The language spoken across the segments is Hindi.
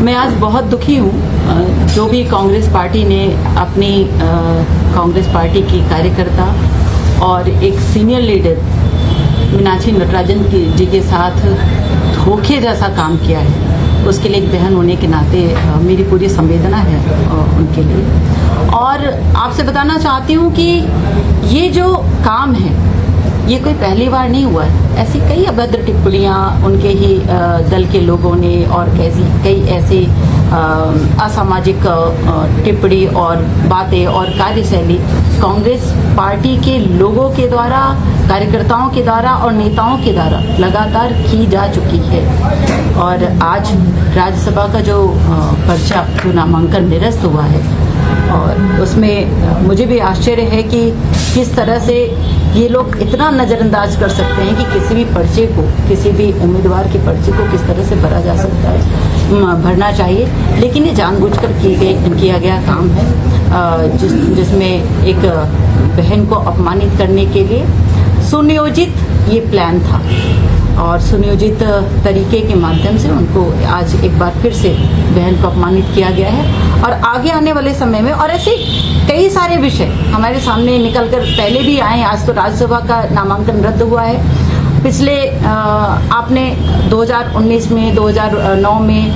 मैं आज बहुत दुखी हूँ। जो भी कांग्रेस पार्टी ने अपनी कांग्रेस पार्टी की कार्यकर्ता और एक सीनियर लीडर मीनाक्षी नटराजन जी के साथ धोखे जैसा काम किया है, उसके लिए एक बहन होने के नाते मेरी पूरी संवेदना है उनके लिए। और आपसे बताना चाहती हूँ कि ये जो काम है ये कोई पहली बार नहीं हुआ है। ऐसी कई अभद्र टिप्पणियाँ उनके ही दल के लोगों ने और कई ऐसे असामाजिक टिप्पणी और बातें और कार्यशैली कांग्रेस पार्टी के लोगों के द्वारा, कार्यकर्ताओं के द्वारा और नेताओं के द्वारा लगातार की जा चुकी है। और आज राज्यसभा का जो पर्चा जो नामांकन निरस्त हुआ है, और उसमें मुझे भी आश्चर्य है कि किस तरह से ये लोग इतना नज़रअंदाज कर सकते हैं कि किसी भी पर्चे को, किसी भी उम्मीदवार के पर्चे को किस तरह से भरा जा सकता है, भरना चाहिए। लेकिन ये जानबूझकर किया गया काम है, जिसमें एक बहन को अपमानित करने के लिए सुनियोजित ये प्लान था और सुनियोजित तरीके के माध्यम से उनको आज एक बार फिर से बहन को अपमानित किया गया है। और आगे आने वाले समय में और ऐसे कई सारे विषय हमारे सामने निकल कर पहले भी आए। आज तो राज्यसभा का नामांकन रद्द हुआ है। पिछले आपने 2019 में, 2009 में,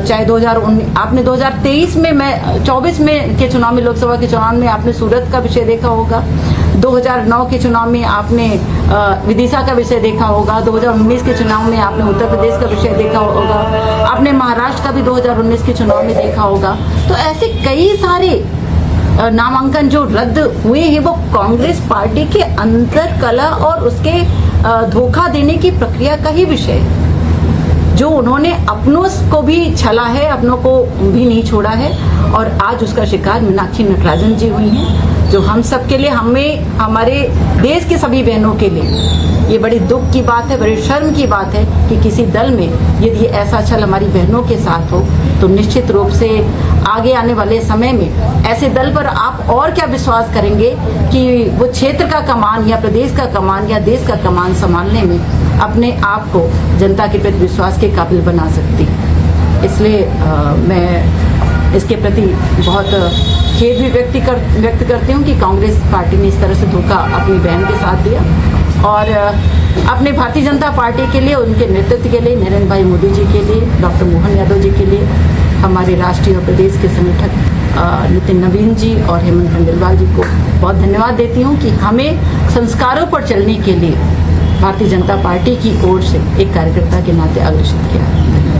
चाहे 2019 आपने 2023 में, मैं 24 में के चुनाव में, लोकसभा के चुनाव में आपने सूरत का विषय देखा होगा। 2009 के चुनाव में आपने विदिशा का विषय देखा होगा। 2019 के चुनाव में आपने उत्तर प्रदेश का विषय देखा होगा। आपने महाराष्ट्र का भी 2019 के चुनाव में देखा होगा। तो ऐसे कई सारे नामांकन जो रद्द हुए हैं वो कांग्रेस पार्टी के अंतर कला और उसके धोखा देने की प्रक्रिया का ही विषय है, जो उन्होंने अपनों को भी छला है, अपनों को भी नहीं छोड़ा है। और आज उसका शिकार मीनाक्षी नटराजन जी हुई हैं, जो हम सब के लिए, हमारे देश के सभी बहनों के लिए ये बड़ी दुख की बात है, बड़ी शर्म की बात है कि किसी दल में यदि ऐसा छल हमारी बहनों के साथ हो तो निश्चित रूप से आगे आने वाले समय में ऐसे दल पर आप और क्या विश्वास करेंगे कि वो क्षेत्र का कमान या प्रदेश का कमान या देश का कमान संभालने में अपने आप को जनता के प्रति विश्वास के काबिल बना सकती है। इसलिए मैं इसके प्रति बहुत खेद भी व्यक्त करती हूँ कि कांग्रेस पार्टी ने इस तरह से धोखा अपनी बहन के साथ दिया। और अपने भारतीय जनता पार्टी के लिए, उनके नेतृत्व के लिए, नरेंद्र भाई मोदी जी के लिए, डॉक्टर मोहन यादव जी के लिए, हमारे राष्ट्रीय और प्रदेश के संगठक नितिन नवीन जी और हेमंत खंडेलवाल जी को बहुत धन्यवाद देती हूँ कि हमें संस्कारों पर चलने के लिए भारतीय जनता पार्टी की ओर से एक कार्यकर्ता के नाते अग्रसर किया।